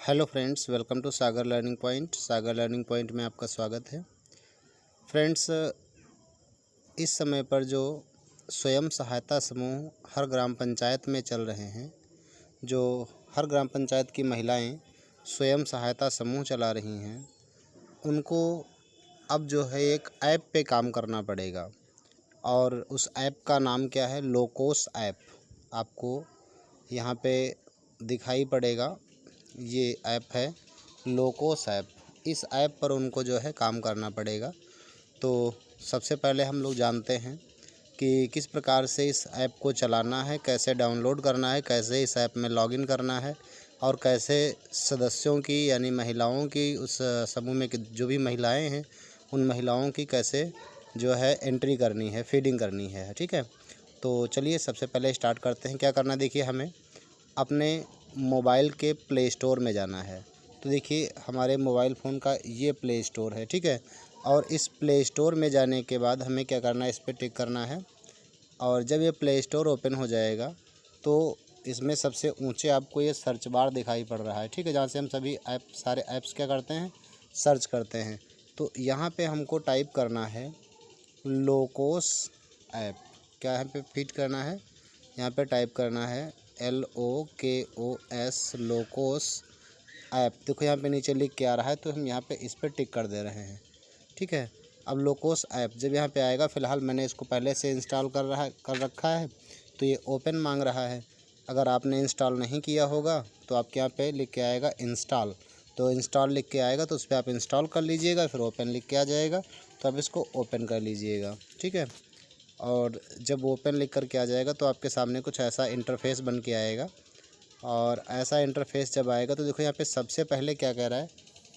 Hello friends, welcome to Sagar learning point. Sagar learning point में आपका स्वागत है। फ्रेंड्स, इस समय पर जो स्वयं सहायता समूह हर ग्राम पंचायत में चल रहे हैं, जो हर ग्राम पंचायत की महिलाएं स्वयं सहायता समूह चला रही हैं, उनको अब जो है एक ऐप पे काम करना पड़ेगा। और उस ऐप का नाम क्या है? Locos app. आपको यहाँ पे दिखाई पड़ेगा, ये ऐप है लोकोस ऐप। इस ऐप पर उनको जो है काम करना पड़ेगा। तो सबसे पहले हम लोग जानते हैं कि किस प्रकार से इस ऐप को चलाना है, कैसे डाउनलोड करना है, कैसे इस ऐप में लॉगिन करना है और कैसे सदस्यों की यानी महिलाओं की उस समूह में जो भी महिलाएं हैं उन महिलाओं की कैसे जो है एंट्री करनी है, फीडिंग करनी है। ठीक है, तो चलिए सबसे पहले स्टार्ट करते हैं। क्या करना है, देखिए, हमें अपने मोबाइल के प्ले स्टोर में जाना है। तो देखिए, हमारे मोबाइल फ़ोन का ये प्ले स्टोर है। ठीक है, और इस प्ले स्टोर में जाने के बाद हमें क्या करना है, इस पर टिक करना है। और जब ये प्ले स्टोर ओपन हो जाएगा तो इसमें सबसे ऊंचे आपको ये सर्च बार दिखाई पड़ रहा है। ठीक है, जहाँ से हम सभी सारे ऐप्स क्या करते हैं, सर्च करते हैं। तो यहाँ पे हमको टाइप करना है लोकोस ऐप। क्या यहाँ पे फिट करना है, यहाँ पे टाइप करना है LOKOS लोकोस ऐप। देखो यहाँ पे नीचे लिख के आ रहा है, तो हम यहाँ पे इस पर टिक कर दे रहे हैं। ठीक है, अब लोकोस ऐप जब यहाँ पे आएगा, फ़िलहाल मैंने इसको पहले से इंस्टॉल कर रखा है, तो ये ओपन मांग रहा है। अगर आपने इंस्टॉल नहीं किया होगा तो आपके यहाँ पे लिख के आएगा इंस्टॉल। तो इंस्टॉल लिख के आएगा तो उस पर आप इंस्टॉल कर लीजिएगा, फिर ओपन लिख के आ जाएगा तो आप इसको ओपन कर लीजिएगा। ठीक है, और जब ओपन लिख कर के आ जाएगा तो आपके सामने कुछ ऐसा इंटरफेस बन के आएगा। और ऐसा इंटरफेस जब आएगा तो देखो यहाँ पे सबसे पहले क्या कह रहा है,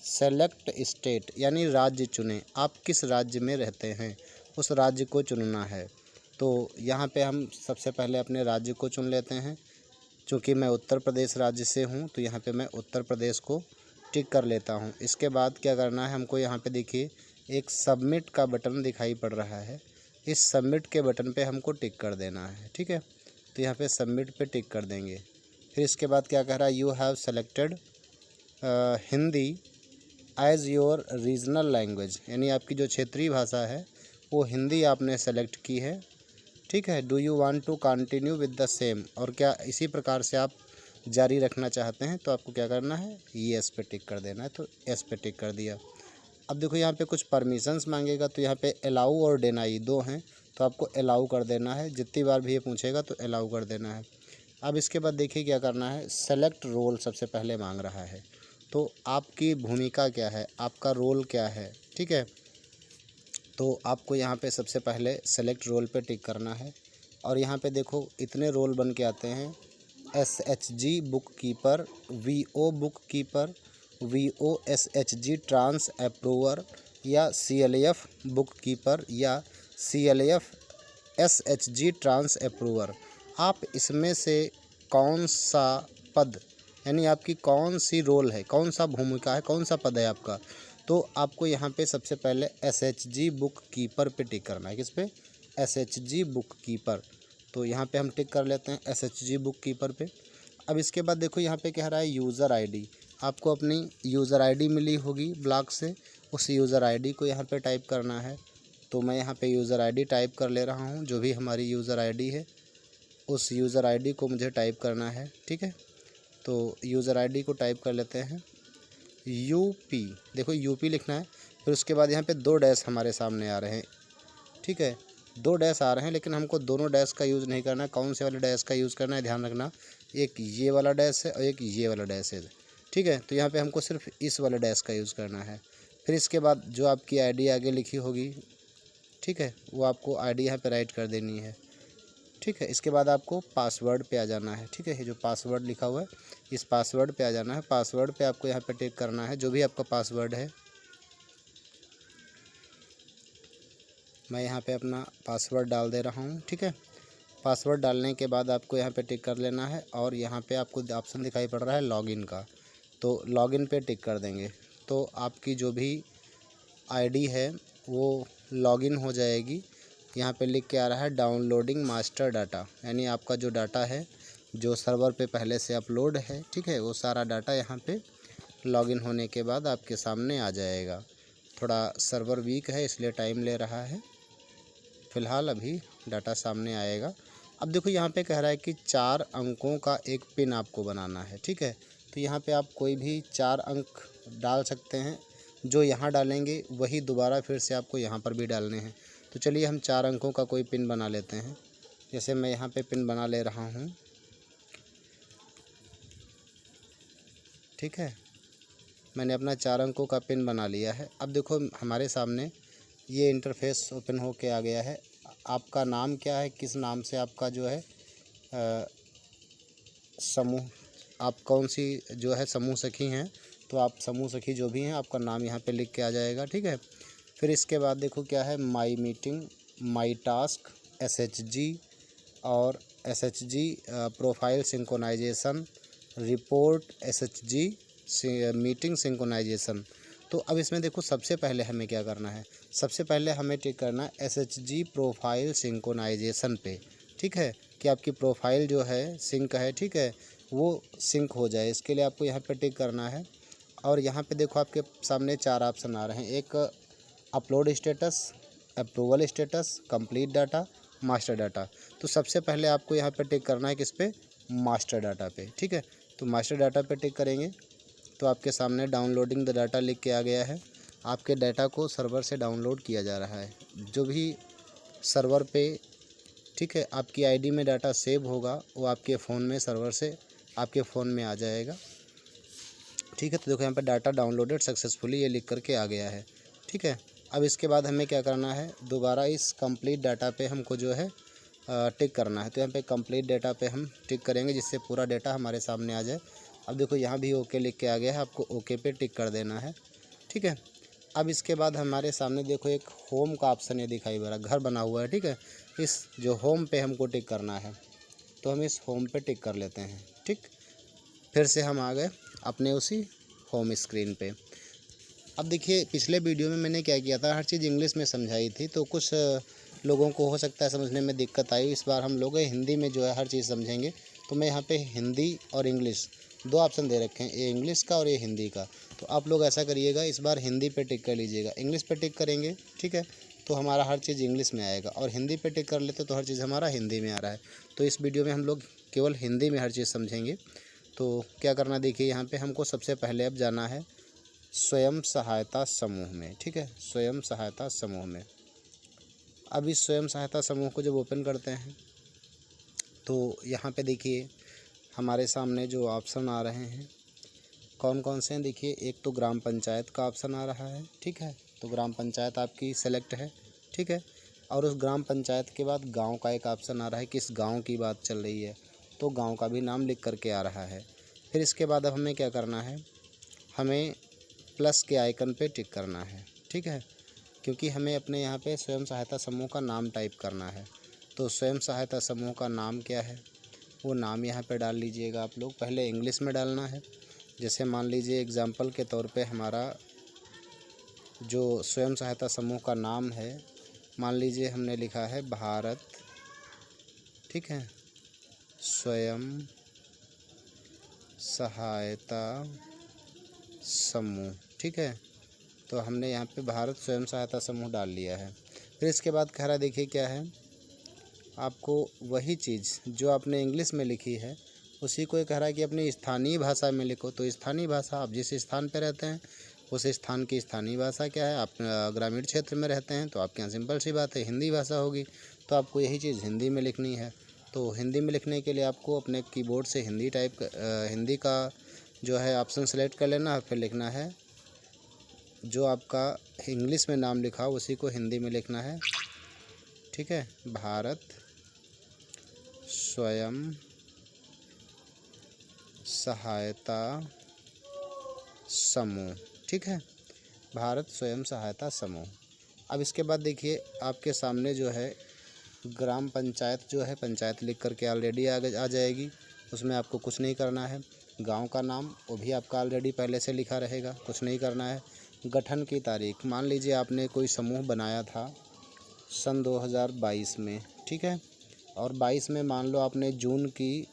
सेलेक्ट स्टेट, यानी राज्य चुनें। आप किस राज्य में रहते हैं उस राज्य को चुनना है। तो यहाँ पे हम सबसे पहले अपने राज्य को चुन लेते हैं। चूँकि मैं उत्तर प्रदेश राज्य से हूँ तो यहाँ पे मैं उत्तर प्रदेश को टिक कर लेता हूँ। इसके बाद क्या करना है, हमको यहाँ पे देखिए एक सबमिट का बटन दिखाई पड़ रहा है। इस सबमिट के बटन पे हमको टिक कर देना है। ठीक है, तो यहाँ पे सबमिट पे टिक कर देंगे। फिर इसके बाद क्या कह रहा है, you have selected Hindi as your regional language, यानी आपकी जो क्षेत्रीय भाषा है वो हिंदी आपने सेलेक्ट की है। ठीक है, do you want to continue with the same, और क्या इसी प्रकार से आप जारी रखना चाहते हैं, तो आपको क्या करना है, येस पे टिक कर देना है। तो येस पे टिक कर दिया। अब देखो यहाँ पे कुछ परमिशंस मांगेगा, तो यहाँ पे अलाउ और डिनाई दो हैं, तो आपको अलाउ कर देना है। जितनी बार भी ये पूछेगा तो अलाउ कर देना है। अब इसके बाद देखिए क्या करना है, सेलेक्ट रोल सबसे पहले मांग रहा है। तो आपकी भूमिका क्या है, आपका रोल क्या है। ठीक है, तो आपको यहाँ पे सबसे पहले सेलेक्ट रोल पे टिक करना है। और यहाँ पे देखो इतने रोल बन के आते हैं, SHG book keeper, VO book keeper, VOSHG trans approver, या CLF बुक कीपर, या CLF SHG ट्रांस अप्रूवर। आप इसमें से कौन सा पद, यानी आपकी कौन सी रोल है, कौन सा भूमिका है, कौन सा पद है आपका, तो आपको यहाँ पे सबसे पहले SHG बुक कीपर पे टिक करना है। किस पे? SHG book keeper. तो यहाँ पे हम टिक कर लेते हैं SHG बुक कीपर पे। अब इसके बाद देखो यहाँ पे कह रहा है यूज़र ID। आपको अपनी यूज़र ID मिली होगी ब्लॉक से, उस यूज़र ID को यहाँ पे टाइप करना है। तो मैं यहाँ पे यूज़र ID टाइप कर ले रहा हूँ। जो भी हमारी यूज़र ID है उस यूज़र ID को मुझे टाइप करना है। ठीक है, तो यूज़र ID को टाइप कर लेते हैं UP। देखो UP लिखना है। फिर उसके बाद यहाँ पे 2 डैश हमारे सामने आ रहे हैं। ठीक है, 2 डैश आ रहे हैं, लेकिन हमको दोनों डैश का यूज़ नहीं करना है। कौन से वाले डैश का यूज़ करना है, ध्यान रखना। एक ये वाला डैश है और एक ये वाला डैश है। ठीक है, तो यहाँ पे हमको सिर्फ इस वाले डैश का यूज़ करना है। फिर इसके बाद जो आपकी ID आगे लिखी होगी, ठीक है, वो आपको ID यहाँ पे राइट कर देनी है। ठीक है, इसके बाद आपको पासवर्ड पे आ जाना है। ठीक है, ये जो पासवर्ड लिखा हुआ है इस पासवर्ड पे आ जाना है। पासवर्ड पे आपको यहाँ पे टिक करना है, जो भी आपका पासवर्ड है। मैं यहाँ पे अपना पासवर्ड डाल दे रहा हूँ। ठीक है, पासवर्ड डालने के बाद आपको यहाँ पे टिक कर लेना है। और यहाँ पे आपको ऑप्शन दिखाई पड़ रहा है लॉगिन का, तो लॉगिन पे टिक कर देंगे। तो आपकी जो भी ID है वो लॉगिन हो जाएगी। यहाँ पे लिख के आ रहा है डाउनलोडिंग मास्टर डाटा, यानी आपका जो डाटा है जो सर्वर पे पहले से अपलोड है, ठीक है, वो सारा डाटा यहाँ पे लॉगिन होने के बाद आपके सामने आ जाएगा। थोड़ा सर्वर वीक है इसलिए टाइम ले रहा है। फ़िलहाल अभी डाटा सामने आएगा। अब देखो यहाँ पे कह रहा है कि 4 अंकों का एक पिन आपको बनाना है, ठीक है। तो यहाँ पे आप कोई भी 4 अंक डाल सकते हैं। जो यहाँ डालेंगे वही दोबारा फिर से आपको यहाँ पर भी डालने हैं। तो चलिए हम 4 अंकों का कोई पिन बना लेते हैं। जैसे मैं यहाँ पे पिन बना ले रहा हूँ, ठीक है। मैंने अपना 4 अंकों का पिन बना लिया है। अब देखो हमारे सामने ये इंटरफेस ओपन हो के आ गया है। आपका नाम क्या है, किस नाम से आपका जो है समूह, आप कौन सी जो है समूह सखी हैं, तो आप समूह सखी जो भी हैं आपका नाम यहाँ पे लिख के आ जाएगा, ठीक है। फिर इसके बाद देखो क्या है, my meeting, my task, SHG और SHG profile synchronisation, report SHG meeting synchronisation. तो अब इसमें देखो सबसे पहले हमें क्या करना है, सबसे पहले हमें टिक करना है SHG प्रोफाइल सिंक्रोनाइजेशन पे, ठीक है, कि आपकी प्रोफाइल जो है सिंक है, ठीक है, वो सिंक हो जाए। इसके लिए आपको यहाँ पे टिक करना है। और यहाँ पे देखो आपके सामने 4 ऑप्शन आ रहे हैं, एक upload status, approval status, complete data, master data. तो सबसे पहले आपको यहाँ पे टिक करना है किस पे, मास्टर डाटा पे, ठीक है। तो मास्टर डाटा पे टिक करेंगे तो आपके सामने डाउनलोडिंग द डाटा लिख के आ गया है। आपके डाटा को सर्वर से डाउनलोड किया जा रहा है। जो भी सर्वर पे, ठीक है, आपकी आईडी में डाटा सेव होगा वो आपके फ़ोन में सर्वर से आपके फ़ोन में आ जाएगा, ठीक है। तो देखो यहाँ पर डाटा डाउनलोडेड सक्सेसफुली ये लिख करके आ गया है, ठीक है। अब इसके बाद हमें क्या करना है, दोबारा इस कंप्लीट डाटा पे हमको जो है टिक करना है। तो यहाँ पे कंप्लीट डाटा पे हम टिक करेंगे जिससे पूरा डाटा हमारे सामने आ जाए। अब देखो यहाँ भी ओके लिख के आ गया है, आपको ओके पे टिक कर देना है, ठीक है। अब इसके बाद हमारे सामने देखो एक होम का ऑप्शन ये दिखाई दे रहा है, घर बना हुआ है, ठीक है। इस जो होम पे हमको टिक करना है, तो हम इस होम पे टिक कर लेते हैं, ठीक। फिर से हम आ गए अपने उसी होम स्क्रीन पे। अब देखिए पिछले वीडियो में मैंने क्या किया था, हर चीज़ इंग्लिश में समझाई थी, तो कुछ लोगों को हो सकता है समझने में दिक्कत आई। इस बार हम लोग हिंदी में जो है हर चीज़ समझेंगे। तो मैं यहाँ पे हिंदी और इंग्लिश 2 ऑप्शन दे रखे हैं, ये इंग्लिश का और ये हिंदी का। तो आप लोग ऐसा करिएगा, इस बार हिंदी पे टिक कर लीजिएगा। इंग्लिश पे टिक करेंगे, ठीक है, तो हमारा हर चीज़ इंग्लिश में आएगा, और हिंदी पे टिक कर लेते तो हर चीज़ हमारा हिंदी में आ रहा है। तो इस वीडियो में हम लोग केवल हिंदी में हर चीज़ समझेंगे। तो क्या करना, देखिए यहाँ पर हमको सबसे पहले अब जाना है स्वयं सहायता समूह में, ठीक है, स्वयं सहायता समूह में। अब इस स्वयं सहायता समूह को जब ओपन करते हैं तो यहाँ पे देखिए हमारे सामने जो ऑप्शन आ रहे हैं कौन कौन से हैं। देखिए एक तो ग्राम पंचायत का ऑप्शन आ रहा है, ठीक है, तो ग्राम पंचायत आपकी सेलेक्ट है, ठीक है। और उस ग्राम पंचायत के बाद गांव का एक ऑप्शन आ रहा है, किस गांव की बात चल रही है, तो गांव का भी नाम लिख करके आ रहा है। फिर इसके बाद अब हमें क्या करना है, हमें प्लस के आइकन पे टिक करना है, ठीक है, क्योंकि हमें अपने यहाँ पे स्वयं सहायता समूह का नाम टाइप करना है। तो स्वयं सहायता समूह का नाम क्या है, वो नाम यहाँ पे डाल लीजिएगा आप लोग। पहले इंग्लिश में डालना है, जैसे मान लीजिए एग्जाम्पल के तौर पे हमारा जो स्वयं सहायता समूह का नाम है, मान लीजिए हमने लिखा है भारत, ठीक है, स्वयं सहायता समूह, ठीक है। तो हमने यहाँ पे भारत स्वयं सहायता समूह डाल लिया है। फिर इसके बाद कह रहा देखिए क्या है, आपको वही चीज़ जो आपने इंग्लिश में लिखी है उसी को कह रहा है कि अपनी स्थानीय भाषा में लिखो। तो स्थानीय भाषा, आप जिस स्थान पर रहते हैं उस स्थान की स्थानीय भाषा क्या है। आप ग्रामीण क्षेत्र में रहते हैं तो आपके यहाँ सिंपल सी बात है हिंदी भाषा होगी, तो आपको यही चीज़ हिंदी में लिखनी है। तो हिंदी में लिखने के लिए आपको अपने कीबोर्ड से हिंदी का जो है ऑप्शन सेलेक्ट कर लेना है। फिर लिखना है जो आपका इंग्लिश में नाम लिखा हो उसी को हिंदी में लिखना है, ठीक है, भारत स्वयं सहायता समूह, ठीक है, भारत स्वयं सहायता समूह। अब इसके बाद देखिए आपके सामने जो है ग्राम पंचायत जो है, पंचायत लिख करके ऑलरेडी आ जाएगी, उसमें आपको कुछ नहीं करना है। गांव का नाम वो भी आपका ऑलरेडी पहले से लिखा रहेगा, कुछ नहीं करना है। गठन की तारीख, मान लीजिए आपने कोई समूह बनाया था सन 2022 में, ठीक है, और 22 में मान लो आपने जून की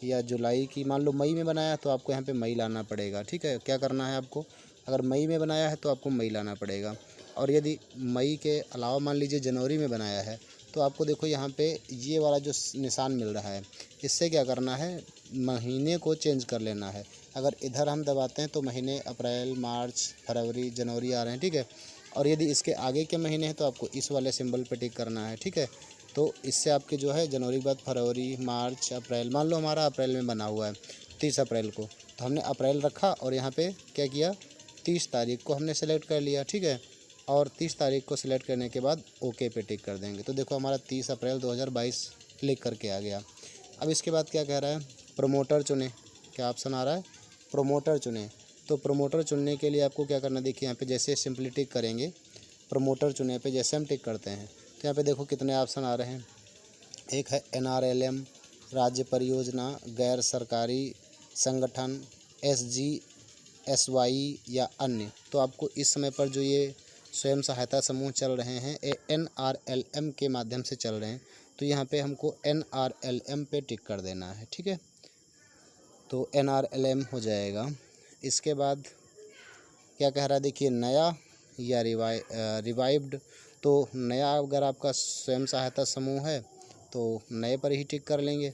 या जुलाई की, मान लो मई में बनाया है तो आपको यहाँ पे मई लाना पड़ेगा। ठीक है, क्या करना है आपको, अगर मई में बनाया है तो आपको मई लाना पड़ेगा। और यदि मई के अलावा मान लीजिए जनवरी में बनाया है तो आपको देखो यहाँ पे ये वाला जो निशान मिल रहा है, इससे क्या करना है, महीने को चेंज कर लेना है। अगर इधर हम दबाते हैं तो महीने अप्रैल, मार्च, फरवरी, जनवरी आ रहे हैं। ठीक है, और यदि इसके आगे के महीने हैं तो आपको इस वाले सिंबल पे टिक करना है। ठीक है, तो इससे आपके जो है जनवरी के बाद फरवरी, मार्च, अप्रैल, मान लो हमारा अप्रैल में बना हुआ है 30 अप्रैल को, तो हमने अप्रैल रखा और यहाँ पे क्या किया, 30 तारीख को हमने सेलेक्ट कर लिया। ठीक है, और 30 तारीख को सिलेक्ट करने के बाद ओके पे टिक कर देंगे। तो देखो हमारा 30 अप्रैल 2022 क्लिक करके आ गया। अब इसके बाद क्या कह रहा है, प्रोमोटर चुने, क्या ऑप्शन आ रहा है, प्रोमोटर चुने। तो प्रोमोटर चुनने के लिए आपको क्या करना है, देखिए यहाँ पे जैसे सिंपली टिक करेंगे, प्रोमोटर चुने पे जैसे हम टिक करते हैं तो यहाँ पे देखो कितने ऑप्शन आ रहे हैं। एक है NRLM, राज्य परियोजना, गैर सरकारी संगठन, SGSY या अन्य। तो आपको इस समय पर जो ये स्वयं सहायता समूह चल रहे हैं ये NRLM के माध्यम से चल रहे हैं, तो यहाँ पे हमको NRLM पे टिक कर देना है। ठीक है, तो NRLM हो जाएगा। इसके बाद क्या कह रहा है, देखिए नया या रिवाइव्ड। तो नया अगर आपका स्वयं सहायता समूह है तो नए पर ही टिक कर लेंगे,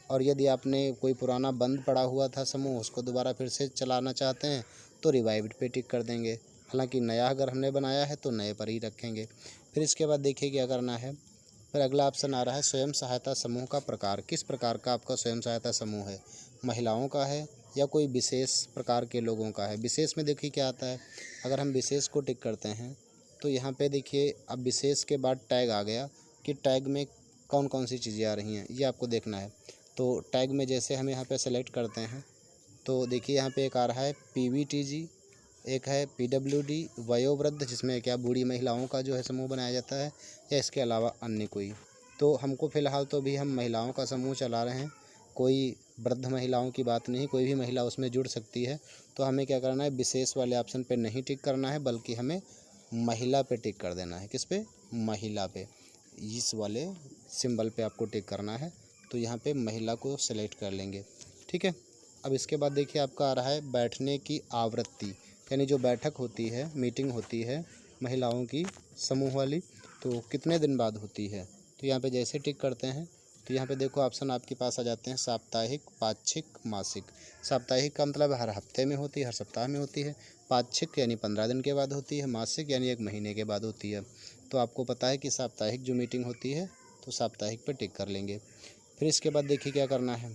और यदि आपने कोई पुराना बंद पड़ा हुआ था समूह उसको दोबारा फिर से चलाना चाहते हैं तो रिवाइव्ड पे टिक कर देंगे। हालांकि नया अगर हमने बनाया है तो नए पर ही रखेंगे। फिर इसके बाद देखिए क्या करना है, फिर अगला ऑप्शन आ रहा है स्वयं सहायता समूह का प्रकार, किस प्रकार का आपका स्वयं सहायता समूह है, महिलाओं का है या कोई विशेष प्रकार के लोगों का है। विशेष में देखिए क्या आता है, अगर हम विशेष को टिक करते हैं तो यहाँ पे देखिए अब विशेष के बाद टैग आ गया कि टैग में कौन कौन सी चीज़ें आ रही हैं ये आपको देखना है। तो टैग में जैसे हम यहाँ पे सेलेक्ट करते हैं तो देखिए यहाँ पे एक आ रहा है PVTG, एक है PWD वयोवृद्ध, जिसमें क्या बूढ़ी महिलाओं का जो है समूह बनाया जाता है, या इसके अलावा अन्य कोई। तो हमको फ़िलहाल तो भी हम महिलाओं का समूह चला रहे हैं, कोई वृद्ध महिलाओं की बात नहीं, कोई भी महिला उसमें जुड़ सकती है। तो हमें क्या करना है, विशेष वाले ऑप्शन पे नहीं टिक करना है बल्कि हमें महिला पे टिक कर देना है। किस पे, महिला पे, इस वाले सिंबल पे आपको टिक करना है। तो यहाँ पे महिला को सेलेक्ट कर लेंगे। ठीक है, अब इसके बाद देखिए आपका आ रहा है बैठने की आवृत्ति, यानी जो बैठक होती है, मीटिंग होती है महिलाओं की समूह वाली, तो कितने दिन बाद होती है। तो यहाँ पे जैसे टिक करते हैं तो यहाँ पे देखो ऑप्शन आपके पास आ जाते हैं, साप्ताहिक, पाक्षिक, मासिक। साप्ताहिक का मतलब हर हफ्ते में होती है, हर सप्ताह में होती है। पाक्षिक यानी 15 दिन के बाद होती है। मासिक यानी 1 महीने के बाद होती है। तो आपको पता है कि साप्ताहिक जो मीटिंग होती है तो साप्ताहिक पे टिक कर लेंगे। फिर इसके बाद देखिए क्या करना है,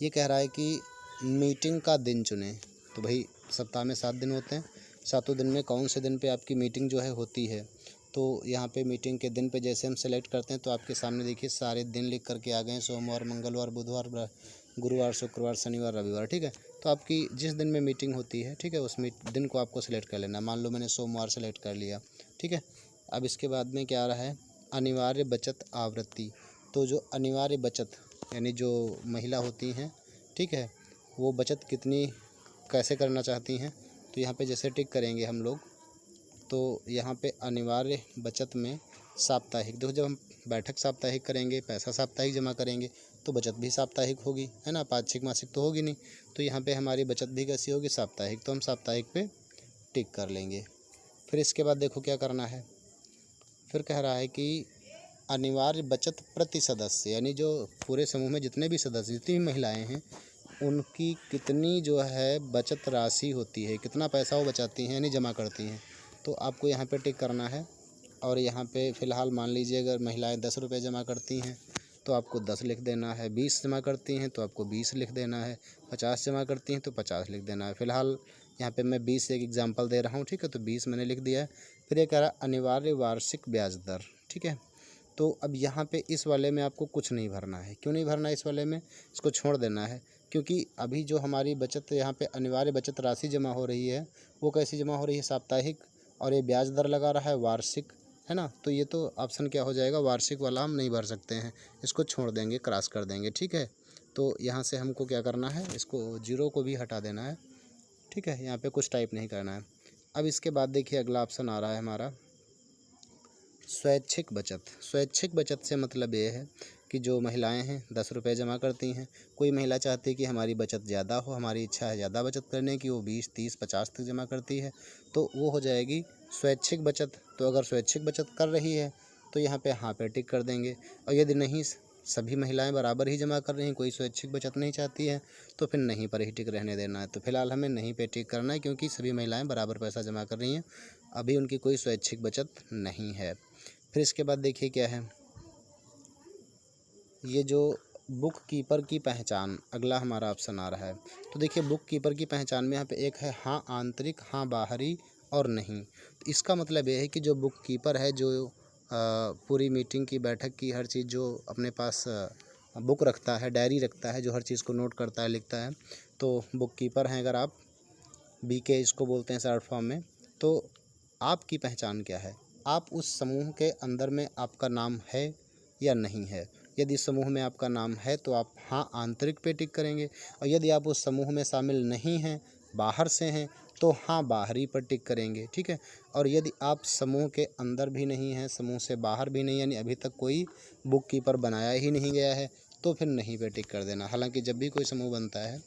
ये कह रहा है कि मीटिंग का दिन चुनें। तो भाई सप्ताह में 7 दिन होते हैं, 7 दिन में कौन से दिन पे आपकी मीटिंग जो है होती है। तो यहाँ पे मीटिंग के दिन पे जैसे हम सेलेक्ट करते हैं तो आपके सामने देखिए सारे दिन लिख करके आ गए हैं, सोमवार, मंगलवार, बुधवार, गुरुवार, शुक्रवार, शनिवार, रविवार। ठीक है, तो आपकी जिस दिन में मीटिंग होती है, ठीक है, उस दिन को आपको सेलेक्ट कर लेना। मान लो मैंने सोमवार सेलेक्ट कर लिया। ठीक है, अब इसके बाद में क्या आ रहा है, अनिवार्य बचत आवृत्ति। तो जो अनिवार्य बचत यानी जो महिला होती हैं, ठीक है, वो बचत कितनी कैसे करना चाहती हैं, तो यहाँ पे जैसे टिक करेंगे हम लोग तो यहाँ पे अनिवार्य बचत में साप्ताहिक, देखो जब हम बैठक साप्ताहिक करेंगे, पैसा साप्ताहिक जमा करेंगे तो बचत भी साप्ताहिक होगी, है ना, पाक्षिक मासिक तो होगी नहीं। तो यहाँ पे हमारी बचत भी कैसी होगी, साप्ताहिक। तो हम साप्ताहिक पे टिक कर लेंगे। फिर इसके बाद देखो क्या करना है, फिर कह रहा है कि अनिवार्य बचत प्रति सदस्य, यानी जो पूरे समूह में जितने भी सदस्य, जितनी भी महिलाएं हैं, उनकी कितनी जो है बचत राशि होती है, कितना पैसा वो बचाती हैं यानी जमा करती हैं। तो आपको यहाँ पे टिक करना है। और यहाँ पे फ़िलहाल मान लीजिए अगर महिलाएं 10 रुपये जमा करती हैं तो आपको 10 लिख देना है, 20 जमा करती हैं तो आपको 20 लिख देना है, 50 जमा करती हैं तो 50 लिख देना है। फ़िलहाल यहाँ पे मैं 20 एक एग्जांपल दे रहा हूँ, ठीक है, तो 20 मैंने लिख दिया है। फिर ये कह रहा है अनिवार्य वार्षिक ब्याज दर, ठीक है। तो अब यहाँ पे इस वाले में आपको कुछ नहीं भरना है। क्यों नहीं भरना है इस वाले में, इसको छोड़ देना है, क्योंकि अभी जो हमारी बचत यहाँ पे अनिवार्य बचत राशि जमा हो रही है वो कैसी जमा हो रही है, साप्ताहिक, और ये ब्याज दर लगा रहा है वार्षिक, है ना। तो ये तो ऑप्शन क्या हो जाएगा, वार्षिक वाला हम नहीं भर सकते हैं, इसको छोड़ देंगे, क्रॉस कर देंगे, ठीक है। तो यहाँ से हमको क्या करना है, इसको 0 को भी हटा देना है, ठीक है, यहाँ पे कुछ टाइप नहीं करना है। अब इसके बाद देखिए अगला ऑप्शन आ रहा है हमारा स्वैच्छिक बचत। स्वैच्छिक बचत से मतलब ये है कि जो महिलाएं हैं 10 रुपये जमा करती हैं। कोई महिला चाहती है कि हमारी बचत ज़्यादा हो, हमारी इच्छा है ज़्यादा बचत करने की, वो 20, 30, 50 तक जमा करती है, तो वो हो जाएगी स्वैच्छिक बचत। तो अगर स्वैच्छिक बचत कर रही है तो यहाँ पे हाँ पे टिक कर देंगे। और यदि नहीं, सभी महिलाएं बराबर ही जमा कर रही हैं, कोई स्वैच्छिक बचत नहीं चाहती है, तो फिर नहीं पर ही टिक रहने देना है। तो फिलहाल हमें नहीं पे टिक करना है, क्योंकि सभी महिलाएं बराबर पैसा जमा कर रही हैं, अभी उनकी कोई स्वैच्छिक बचत नहीं है। फिर इसके बाद देखिए क्या है, ये जो बुक कीपर की पहचान, अगला हमारा ऑप्शन आ रहा है। तो देखिए बुक कीपर की पहचान में यहाँ पे एक है हाँ आंतरिक, हाँ बाहरी और नहीं। तो इसका मतलब ये है कि जो बुक कीपर है, जो पूरी मीटिंग की, बैठक की हर चीज़ जो अपने पास बुक रखता है, डायरी रखता है, जो हर चीज़ को नोट करता है, लिखता है, तो बुक कीपर हैं अगर आप, बीके इसको बोलते हैं शॉर्ट फॉर्म में। तो आपकी पहचान क्या है? आप उस समूह के अंदर में आपका नाम है या नहीं है? यदि समूह में आपका नाम है तो आप हाँ आंतरिक पे टिक करेंगे, और यदि आप उस समूह में शामिल नहीं हैं, बाहर से हैं, तो हाँ बाहरी पर टिक करेंगे। ठीक है। और यदि आप समूह के अंदर भी नहीं हैं, समूह से बाहर भी नहीं, यानी अभी तक कोई बुक कीपर बनाया ही नहीं गया है, तो फिर नहीं पे टिक कर देना। हालांकि जब भी कोई समूह बनता है,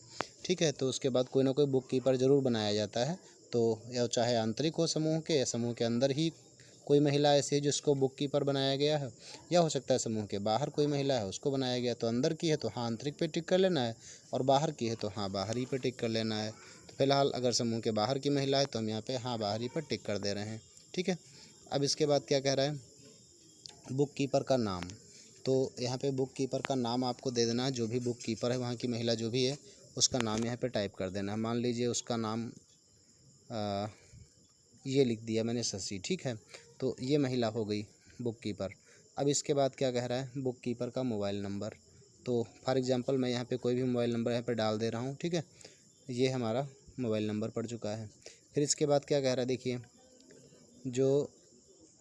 ठीक है, तो उसके बाद कोई ना कोई बुक कीपर ज़रूर बनाया जाता है। तो या चाहे आंतरिक हो समूह के, या समूह के अंदर ही कोई महिला ऐसी है जिसको बुक कीपर बनाया गया है, या हो सकता है समूह के बाहर कोई महिला है उसको बनाया गया। तो अंदर की है तो हाँ आंतरिक पे टिक कर लेना है, और बाहर की है तो हाँ बाहरी पे टिक कर लेना है। तो फिलहाल अगर समूह के बाहर की महिला है तो हम यहाँ पे हाँ बाहरी पर टिक कर दे रहे हैं। ठीक है। अब इसके बाद क्या कह रहा है, बुक कीपर का नाम। तो यहाँ पे बुक कीपर का नाम आपको दे देना है, जो भी बुक कीपर है, वहाँ की महिला जो भी है, उसका नाम यहाँ पे टाइप कर देना है। मान लीजिए उसका नाम ये लिख दिया मैंने, शशि। ठीक है। तो ये महिला हो गई बुक कीपर। अब इसके बाद क्या कह रहा है, बुक कीपर का मोबाइल नंबर। तो फॉर एग्जांपल मैं यहाँ पे कोई भी मोबाइल नंबर यहाँ पे डाल दे रहा हूँ। ठीक है। ये हमारा मोबाइल नंबर पड़ चुका है। फिर इसके बाद क्या कह रहा है, देखिए, जो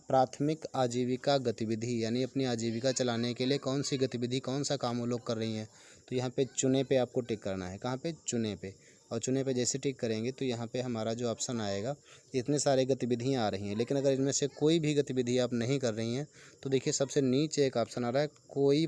प्राथमिक आजीविका गतिविधि, यानी अपनी आजीविका चलाने के लिए कौन सी गतिविधि, कौन सा काम वो लोग कर रही हैं, तो यहाँ पे चुने पे आपको टिक करना है। कहाँ पे? चुने पे। और चुने पे जैसे टिक करेंगे तो यहाँ पे हमारा जो ऑप्शन आएगा, इतने सारे गतिविधियाँ आ रही हैं, लेकिन अगर इनमें से कोई भी गतिविधि आप नहीं कर रही हैं, तो देखिए सबसे नीचे एक ऑप्शन आ रहा है, कोई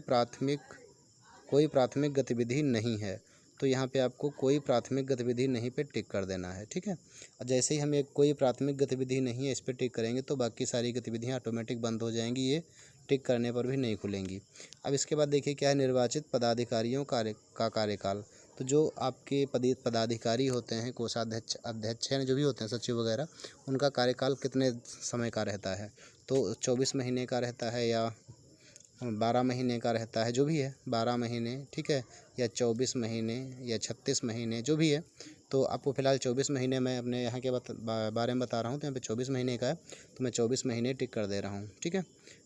प्राथमिक गतिविधि नहीं है। तो यहाँ पे आपको कोई प्राथमिक गतिविधि नहीं पे टिक कर देना है। ठीक है। और जैसे ही हम एक कोई प्राथमिक गतिविधि नहीं है इस पर टिक करेंगे तो बाकी सारी गतिविधियाँ ऑटोमेटिक बंद हो जाएंगी, ये टिक करने पर भी नहीं खुलेंगी। अब इसके बाद देखिए क्या है, निर्वाचित पदाधिकारियों का कार्यकाल। तो जो आपके पदाधिकारी होते हैं, कोषाध्यक्ष, अध्यक्ष हैं, जो भी होते हैं, सचिव वगैरह, उनका कार्यकाल कितने समय का रहता है? तो 24 महीने का रहता है, या 12 महीने का रहता है, जो भी है 12 महीने। ठीक है। या 24 महीने, या 36 महीने, जो भी है। तो आपको फ़िलहाल 24 महीने मैं अपने यहाँ के बारे में बता रहा हूँ, तो यहाँ पे 24 महीने का है, तो मैं 24 महीने टिक कर दे रहा हूँ। ठीक है।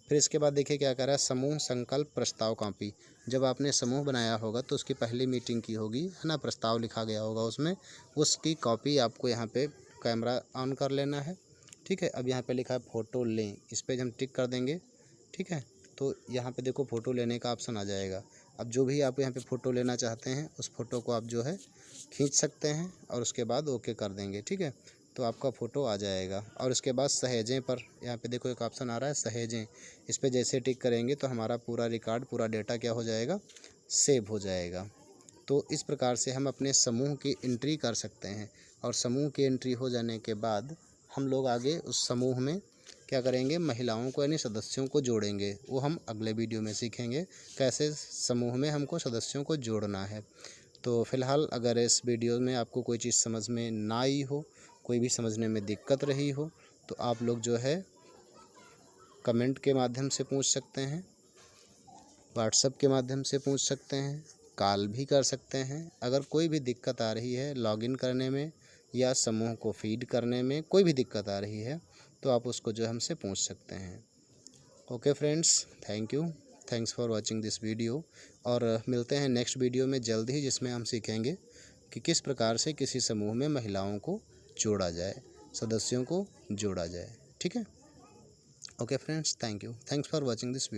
फिर इसके बाद देखिए क्या कर रहा है, समूह संकल्प प्रस्ताव कॉपी। जब आपने समूह बनाया होगा तो उसकी पहली मीटिंग की होगी, है ना, प्रस्ताव लिखा गया होगा उसमें, उसकी कॉपी आपको यहाँ पे कैमरा ऑन कर लेना है। ठीक है। अब यहाँ पे लिखा है फ़ोटो लें, इस पर हम टिक कर देंगे। ठीक है। तो यहाँ पे देखो फ़ोटो लेने का ऑप्शन आ जाएगा। अब जो भी आप यहाँ पे फ़ोटो लेना चाहते हैं, उस फ़ोटो को आप जो है खींच सकते हैं, और उसके बाद ओके कर देंगे। ठीक है। तो आपका फ़ोटो आ जाएगा। और उसके बाद सहेजें पर यहाँ पे देखो एक ऑप्शन आ रहा है, सहेजें। इस पर जैसे टिक करेंगे तो हमारा पूरा रिकॉर्ड, पूरा डेटा क्या हो जाएगा, सेव हो जाएगा। तो इस प्रकार से हम अपने समूह की एंट्री कर सकते हैं, और समूह की एंट्री हो जाने के बाद हम लोग आगे उस समूह में क्या करेंगे, महिलाओं को यानी सदस्यों को जोड़ेंगे। वो हम अगले वीडियो में सीखेंगे कैसे समूह में हमको सदस्यों को जोड़ना है। तो फ़िलहाल अगर इस वीडियो में आपको कोई चीज़ समझ में ना आई हो, कोई भी समझने में दिक्कत रही हो, तो आप लोग जो है कमेंट के माध्यम से पूछ सकते हैं, व्हाट्सएप के माध्यम से पूछ सकते हैं, कॉल भी कर सकते हैं। अगर कोई भी दिक्कत आ रही है लॉगिन करने में, या समूह को फीड करने में कोई भी दिक्कत आ रही है, तो आप उसको जो हमसे पूछ सकते हैं। Okay friends, thanks for watching this video. और मिलते हैं नेक्स्ट वीडियो में जल्द ही, जिसमें हम सीखेंगे कि किस प्रकार से किसी समूह में महिलाओं को जोड़ा जाए, सदस्यों को जोड़ा जाए। ठीक है। Okay friends, thanks for watching this video.